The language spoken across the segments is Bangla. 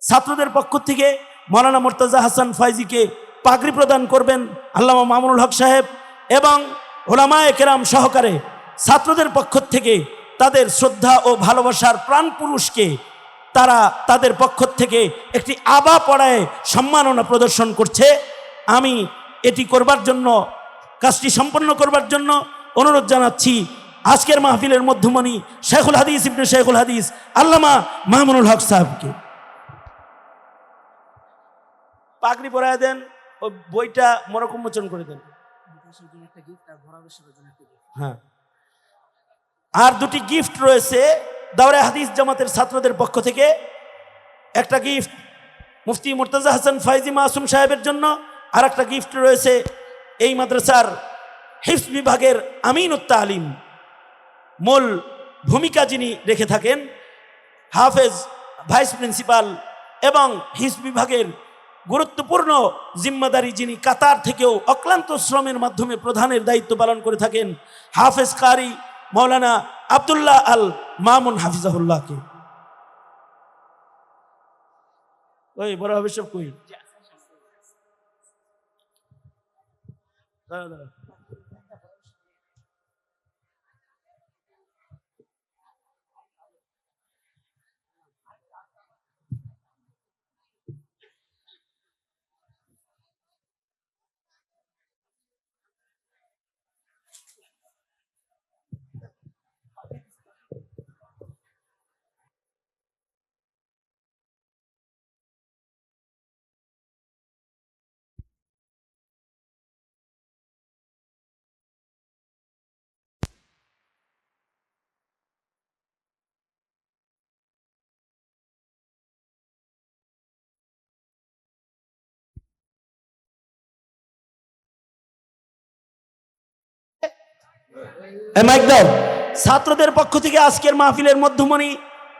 ছাত্রদের পক্ষ থেকে মৌলানা মুর্তজা হাসান ফাইজিকে পাগড়ি প্রদান করবেন আল্লামা মামুনুল হক সাহেব, এবং ওলামায়ে কেরাম সহকারে ছাত্রদের পক্ষ থেকে তাদের শ্রদ্ধা ও ভালোবাসার প্রাণ পুরুষকে তারা তাদের পক্ষ থেকে একটি আবা পড়ায় সম্মাননা প্রদর্শন করছে। আমি এটি করবার জন্য, কাজটি সম্পন্ন করবার জন্য অনুরোধ জানাচ্ছি আজকের মাহফিলের মধ্যমণি শেখুল হাদিস ইবনে শেখুল হাদিস আল্লামা মামুনুল হক সাহেবকে। পাগড়ি পরায় দেন, ওই বইটা মোড়ক উন্মোচন করে দেন। হ্যাঁ, আর দুটি গিফট রয়েছে দাওরা হাদিস জামাতের ছাত্রদের পক্ষ থেকে। একটা গিফট মুফতি মুর্তজা হাসান ফাইজি মাসুম সাহেবের জন্য, আর একটা গিফট রয়েছে এই মাদ্রাসার হিফজ বিভাগের আমিনুত তালিম, মূল ভূমিকা যিনি রেখে থাকেন, হাফেজ ভাইস প্রিন্সিপাল এবং হিফজ বিভাগের গুরুত্বপূর্ণ জিম্মাদারি যিনি কাতার থেকেও অক্লান্ত শ্রমের মাধ্যমে প্রধানের দায়িত্ব পালন করে থাকেন, হাফেজ কারি মৌলানা আব্দুল্লাহ আল মামুন হাফিজাহুল্লাহকে। ওই বড় হবে সব কই দাঁড়া দাঁড়া। ছাত্রদের পক্ষ থেকে আজকের মাহফিলের মধ্যমণি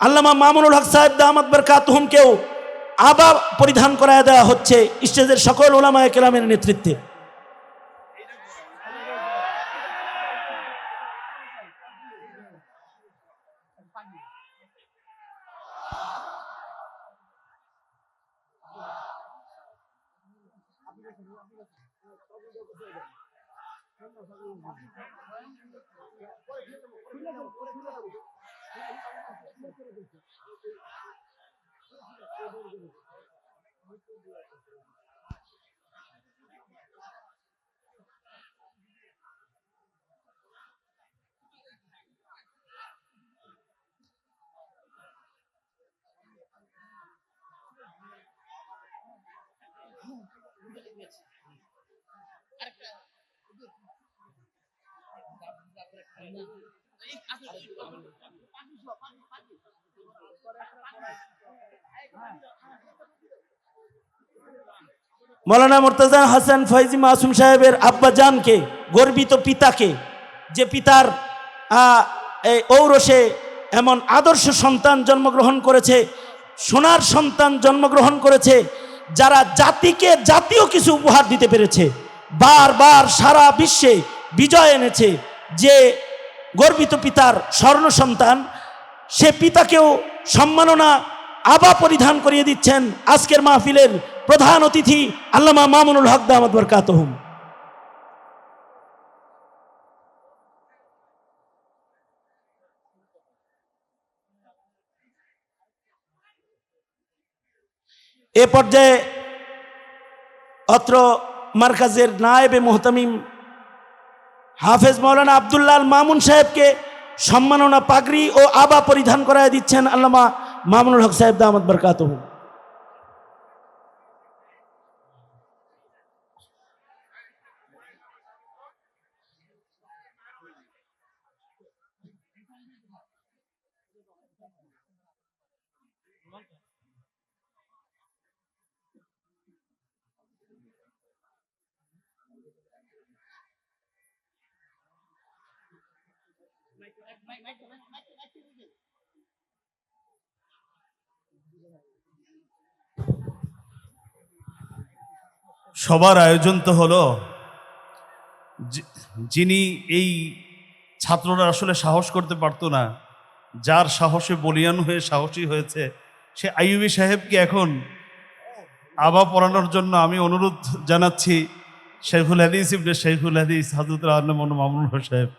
আল্লামা মামুনুল হক সাহেব দামাত বারকাতুহুমকেও আবা পরিধান করায় দেওয়া হচ্ছে স্টেজের সকল উলামায়ে কেরামের নেতৃত্বে। মৌলানা মুর্তজা হাসান ফাইজি মাসুম সাহেবের আব্বা জানকে, গর্বিত পিতাকে, যে পিতার ঔরসে এমন আদর্শ সন্তান জন্মগ্রহণ করেছে, সোনার সন্তান জন্মগ্রহণ করেছে, যারা জাতিকে জাতীয় কিছু উপহার দিতে পেরেছে, বারবার সারা বিশ্বে বিজয় এনেছে, যে গর্বিত পিতার স্বর্ণ সন্তান, সে পিতাকেও সম্মাননা আবা পরিধান করিয়ে দিচ্ছেন আজকের মাহফিলের প্রধান অতিথি আল্লামা মামুনুল হক দামাত বারকাতুহুম। এ পর্যায়ে অত্র মারকাজের নায়েবে মুহতামিম হাফেজ মৌলানা আব্দুল্লাহ আল মামুন সাহেবকে সম্মাননা পাগড়ি ও আবা পরিধান করায় দিচ্ছেন আল্লামা মামুনুল হক সাহেব দামাত বারকাতুহুম। সবার আয়োজন তো হলো, যিনি এই ছাত্ররা আসলে সাহস করতে পারতো না, যার সাহসে বলিয়ান হয়ে সাহসী হয়েছে, সে আইয়ুবী সাহেবকে এখন আবা পড়ানোর জন্য আমি অনুরোধ জানাচ্ছি শেখুল হাদিস ইবনে শেখুল হাদিস হযরত মামুনুল হক সাহেব।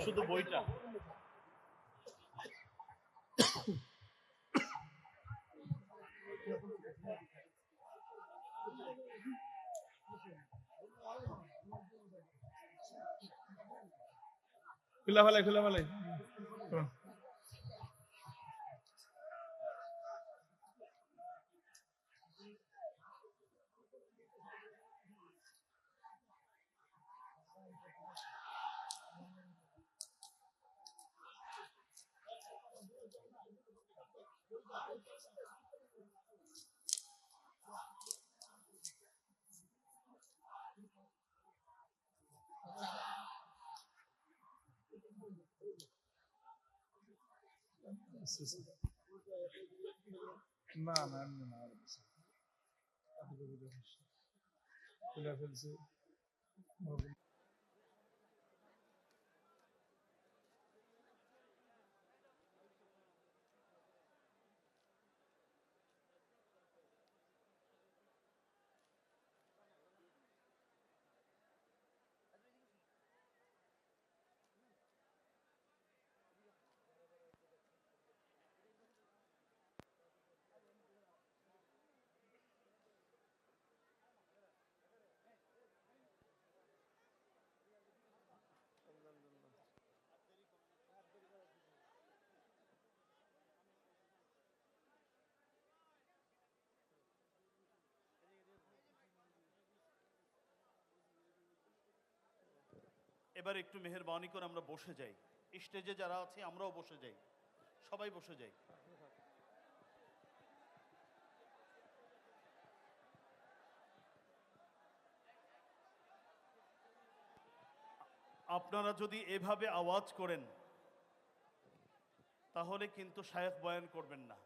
শুধু বইটা খুলে ফেলাই খুলে ফেলাই। না না এমনি না, খুলে ফেলছি। এবার একটু মেহেরবানি করে আমরা বসে যাই। স্টেজে যারা আছে আমরাও বসে যাই, সবাই বসে যাই। আপনারা যদি এভাবে আওয়াজ করেন তাহলে কিন্তু শায়েখ বয়ান করবেন না।